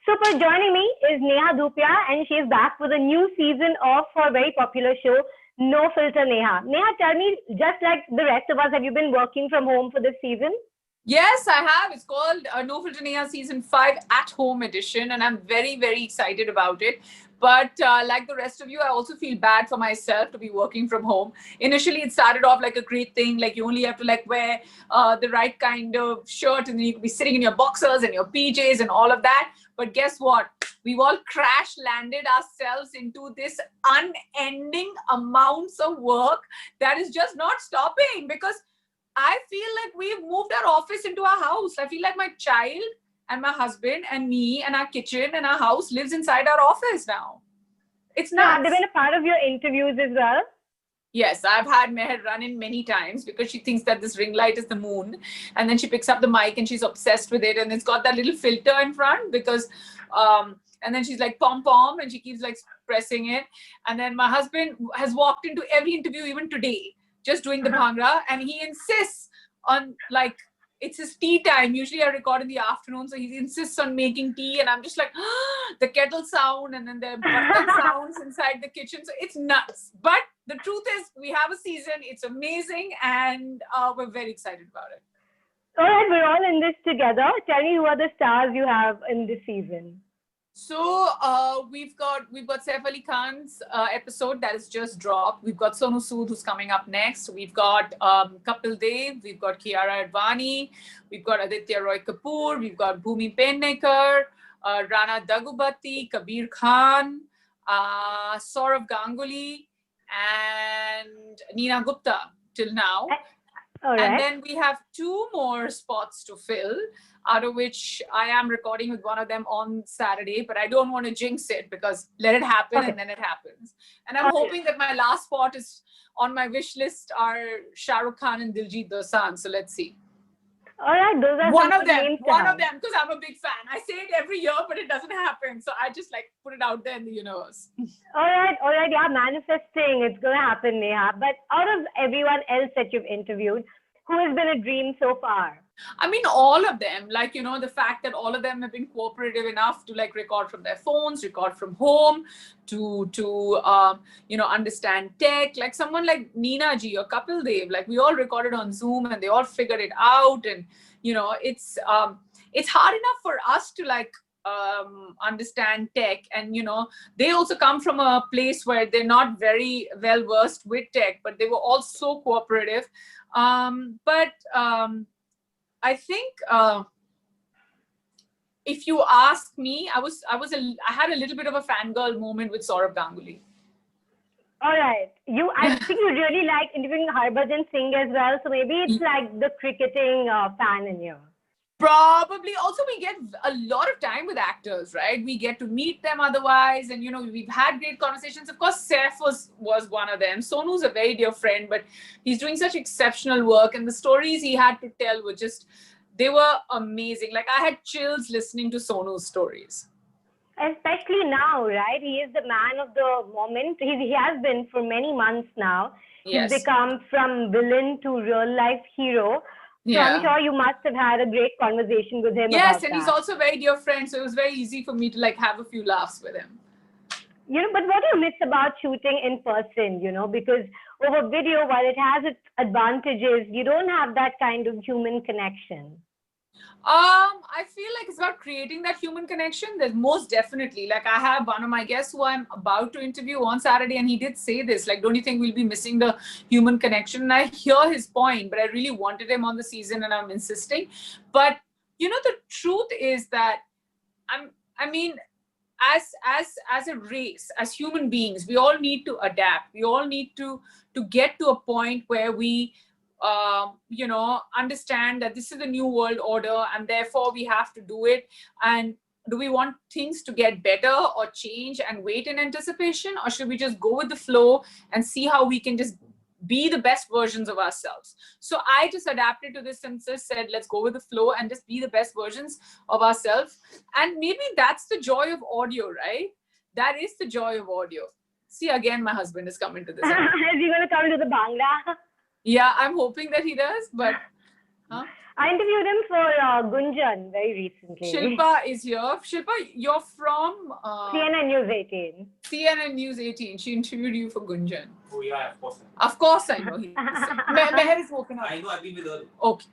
So for joining me is Neha Dhupia, and she is back with a new season of her very popular show, No Filter Neha. Neha, tell me, just like the rest of us, have you been working from home for this season? Yes, I have. It's called No Filter Neha Season 5 at Home Edition, and I'm very, very excited about it. But like the rest of you, I also feel bad for myself to be working from home. Initially, it started off like a great thing. Like you only have to like wear the right kind of shirt, and then you could be sitting in your boxers and your PJs and all of that. But guess what? We've all crash landed ourselves into this unending amounts of work that is just not stopping because I feel like we've moved our office into our house. I feel like my child and my husband and me and our kitchen and our house lives inside our office now. It's So have they nuts. been a part of your interviews as well? Yes, I've had Meher run in many times because she thinks that this ring light is the moon. And then she picks up the mic and she's obsessed with it. And it's got that little filter in front because, and then she's like pom pom and she keeps like pressing it. And then my husband has walked into every interview, even today, just doing the bhangra. And he insists on like, it's his tea time. Usually I record in the afternoon. So he insists on making tea. And I'm just like, the kettle sound and then the burtan sounds inside the kitchen. So it's nuts. But the truth is, we have a season. It's amazing. And we're very excited about it. All right, we're all in this together. Tell me who are the stars you have in this season. So we've got Saif Ali Khan's episode that is just dropped. We've got Sonu Sood who's coming up next. We've got Kapil Dev. We've got Kiara Advani. We've got Aditya Roy Kapoor. We've got Bhumi Pednekar, Rana Daggubati, Kabir Khan, Saurav Ganguly, and Neena Gupta till now. All right. And then we have 2 more spots to fill, out of which I am recording with one of them on Saturday, but I don't want to jinx it because let it happen and then it happens. And I'm hoping that my last spot is on my wish list are Shah Rukh Khan and Diljit Dosanjh. So let's see. All right, those are one some of good them, names to one have. of them, because I'm a big fan. I say it every year, but it doesn't happen. So I just like put it out there in the universe. All right, yeah, manifesting. It's going to happen, Neha. But out of everyone else that you've interviewed, who has been a dream so far? I mean, all of them, like, the fact that all of them have been cooperative enough to like record from their phones, record from home, to understand tech, like someone like Neena ji or Kapil Dev, like we all recorded on Zoom and they all figured it out. And, it's hard enough for us to like, understand tech, and they also come from a place where they're not very well versed with tech, but they were all so cooperative. I think if you ask me, I had a little bit of a fangirl moment with Saurav Ganguly. All right, I think you really like interviewing Harbhajan Singh as well, so maybe it's like the cricketing fan in you. Probably. Also, we get a lot of time with actors, right? We get to meet them otherwise, and we've had great conversations. Of course, Saif was one of them. Sonu's a very dear friend, but he's doing such exceptional work, and the stories he had to tell were they were amazing. Like I had chills listening to Sonu's stories. Especially now, right? He is the man of the moment. He has been for many months now. Yes. He's become from villain to real life hero. So I'm sure you must have had a great conversation with him. Yes, and he's also a very dear friend, so it was very easy for me to like have a few laughs with him. But what do you miss about shooting in person, because over video, while it has its advantages, you don't have that kind of human connection. I feel like it's about creating that human connection. There's most definitely, like I have one of my guests who I'm about to interview on Saturday, and he did say this, like, don't you think we'll be missing the human connection? And I hear his point, but I really wanted him on the season and I'm insisting. But, the truth is that as a race, as human beings, we all need to adapt. We all need to get to a point where we understand that this is the new world order and therefore we have to do it. And do we want things to get better or change and wait in anticipation, or should we just go with the flow and see how we can just be the best versions of ourselves? So I just adapted to this and just said, let's go with the flow and just be the best versions of ourselves. And maybe that's the joy of audio, right? That is the joy of audio. See, again, my husband is coming to this. Is he going to come to the Bhangra? Yeah, I'm hoping that he does, but Huh? I interviewed him for Gunjan very recently. Shilpa is here. Shilpa, you're from CNN News 18. CNN News 18. She interviewed you for Gunjan. Oh yeah, of course. Of course I know. Meher is woken up. I know. I've been with her. Okay.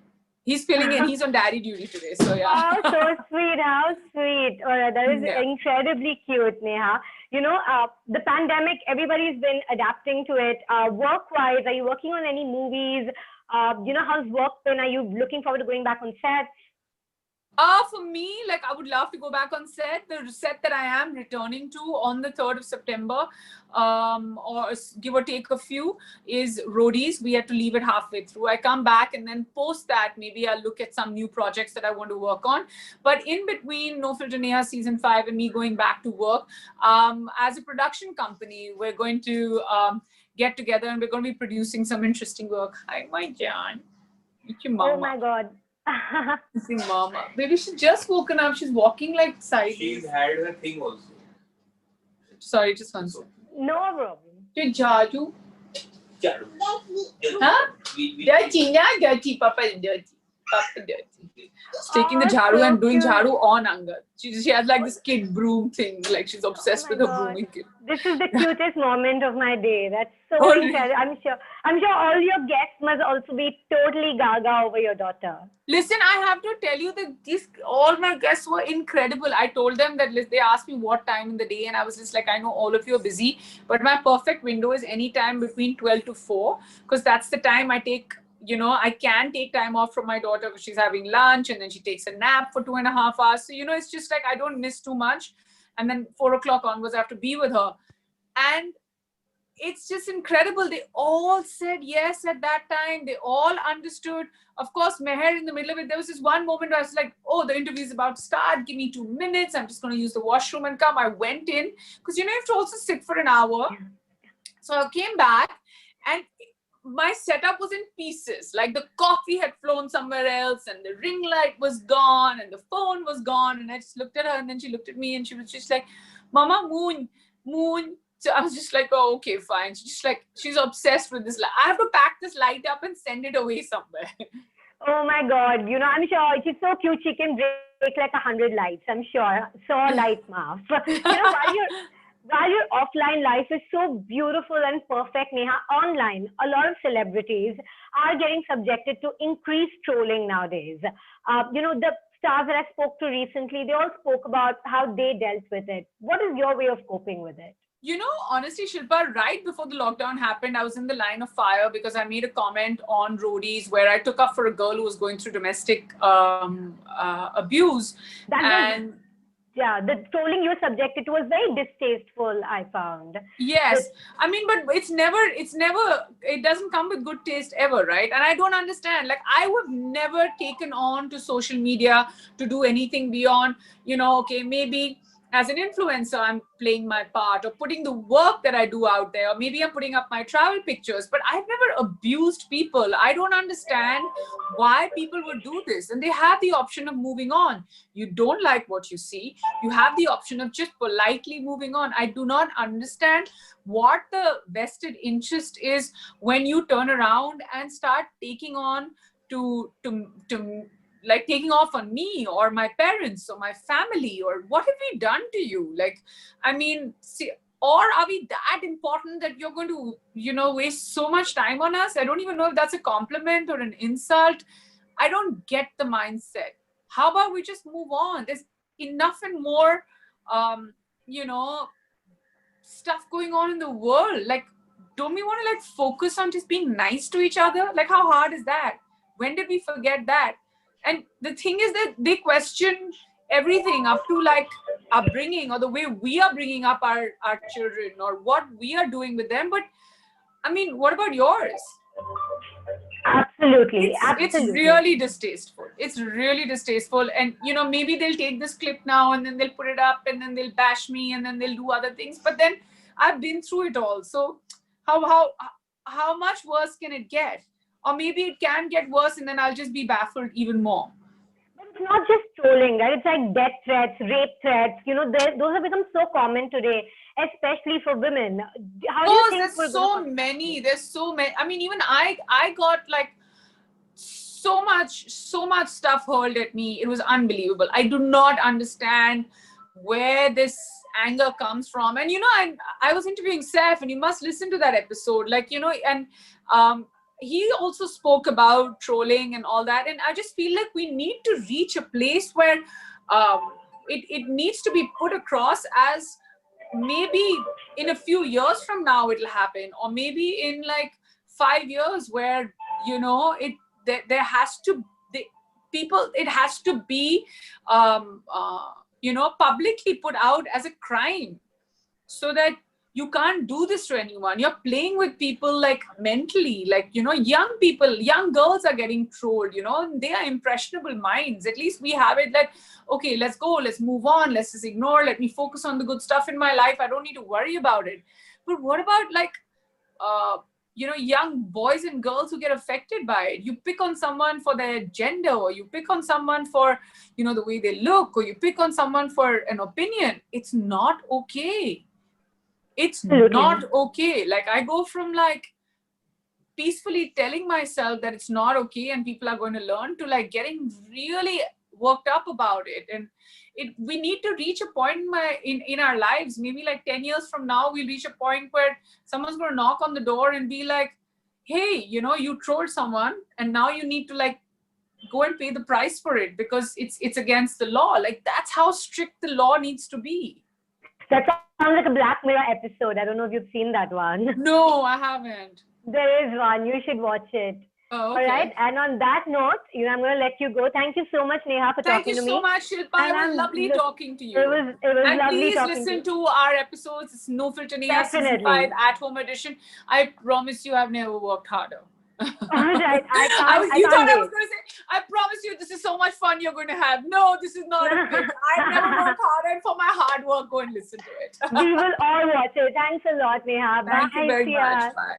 He's filling in. He's on daddy duty today. So yeah. Oh, so sweet. How sweet. That is incredibly cute, Neha. You know, the pandemic, everybody's been adapting to it. Work-wise, are you working on any movies? You know, how's work been? Are you looking forward to going back on sets? For me, like I would love to go back on set. The set that I am returning to on the 3rd of September, or give or take a few, is Roadies. We had to leave it halfway through. I come back and then post that, maybe I'll look at some new projects that I want to work on. But in between No Filter Neha season 5 and me going back to work, as a production company, we're going to get together and we're going to be producing some interesting work. Hi, my John. It's your mama. Oh my God. Mama. Baby, she's just woken up. She's walking like sideways. She's had her thing also. Sorry, just one second. No problem. Jaju. Charu. Huh? We Dirty, not dirty. Papa is dirty. Papa dirty. She's taking the jharu so and doing cute. jharu on Angad. She has like this kid broom thing. Like she's obsessed Oh my with her God. brooming kid. This is the cutest moment of my day. That's so Oh, incredible. I'm sure all your guests must also be totally gaga over your daughter. Listen, I have to tell you that all my guests were incredible. I told them that they asked me what time in the day, and I was just like, I know all of you are busy, but my perfect window is any time between 12 to 4, because that's the time I take, you know, I can take time off from my daughter because she's having lunch and then she takes a nap for 2.5 hours. So, you know, it's just like I don't miss too much. And then 4 o'clock onwards, I have to be with her. And it's just incredible. They all said yes at that time. They all understood. Of course, Meher in the middle of it, there was this one moment where I was like, oh, the interview is about to start. Give me 2 minutes. I'm just going to use the washroom and come. I went in because, you know, you have to also sit for an hour. So I came back and my setup was in pieces. Like the coffee had flown somewhere else and the ring light was gone and the phone was gone. And I just looked at her and then she looked at me and she was just like, Mama, moon. So I was just like, oh, okay, fine. She's just like, she's obsessed with this light. I have to pack this light up and send it away somewhere. Oh my God. You know, I'm sure she's so cute. She can break like 100 lights. I'm sure. So light, Marv. You know, while your offline life is so beautiful and perfect, Neha, online, a lot of celebrities are getting subjected to increased trolling nowadays. You know, the stars that I spoke to recently, they all spoke about how they dealt with it. What is your way of coping with it? You know, honestly, Shilpa, right before the lockdown happened, I was in the line of fire because I made a comment on Roadies where I took up for a girl who was going through domestic abuse. Yeah, the trolling you were subjected to was very distasteful, I found. Yes. I mean, but it doesn't come with good taste ever, right? And I don't understand. Like, I would never taken on to social media to do anything beyond, you know, okay, maybe as an influencer, I'm playing my part or putting the work that I do out there, or maybe I'm putting up my travel pictures, but I've never abused people. I don't understand why people would do this. And they have the option of moving on. You don't like what you see. You have the option of just politely moving on. I do not understand what the vested interest is when you turn around and start taking on like taking off on me or my parents or my family, or what have we done to you? Like, I mean, see, or are we that important that you're going to, you know, waste so much time on us? I don't even know if that's a compliment or an insult. I don't get the mindset. How about we just move on? There's enough and more, you know, stuff going on in the world. Like, don't we want to like focus on just being nice to each other? Like, how hard is that? When did we forget that? And the thing is that they question everything up to like upbringing or the way we are bringing up our children or what we are doing with them. But I mean, what about yours? Absolutely. It's really distasteful. It's really distasteful. And, you know, maybe they'll take this clip now and then they'll put it up and then they'll bash me and then they'll do other things. But then I've been through it all. So how much worse can it get? Or maybe it can get worse and then I'll just be baffled even more. But it's not just trolling, right? It's like death threats, rape threats. You know, those have become so common today, especially for women. How do you think there's so many. There's so many. I mean, even I got like so much stuff hurled at me. It was unbelievable. I do not understand where this anger comes from. And I was interviewing Saif, and you must listen to that episode. Like, and he also spoke about trolling and all that. And I just feel like we need to reach a place where it needs to be put across as maybe in a few years from now it'll happen, or maybe in like 5 years, where there has to it has to be publicly put out as a crime, so that you can't do this to anyone. You're playing with people like mentally, like, young people, young girls are getting trolled, they are impressionable minds. At least we have it like, okay, let's go, let's move on, let's just ignore, let me focus on the good stuff in my life. I don't need to worry about it. But what about like, young boys and girls who get affected by it? You pick on someone for their gender, or you pick on someone for, the way they look, or you pick on someone for an opinion. It's not okay. It's not okay. Like, I go from like peacefully telling myself that it's not okay and people are going to learn, to like getting really worked up about it. And we need to reach a point in our lives, maybe like 10 years from now, we'll reach a point where someone's going to knock on the door and be like, hey, you trolled someone, and now you need to like go and pay the price for it because it's against the law. Like, that's how strict the law needs to be. That sounds like a Black Mirror episode. I don't know if you've seen that one. No, I haven't. There is one. You should watch it. Oh, okay. All right. And on that note, I'm going to let you go. Thank you so much, Neha, for talking to me. Thank you so much, Shilpa. It was lovely talking to you. It was and lovely please talking listen to you. to our episodes. It's No Filter Neha Season 5 at Home Edition. I promise you I've never worked harder. All right. You thought I was going to say, I promise you this is so much fun you're going to have. No, this is not a bit. I've never worked harder, and for my hard work, go and listen to it. We will all watch it. Thanks a lot, Neha. Thank you very much. Bye.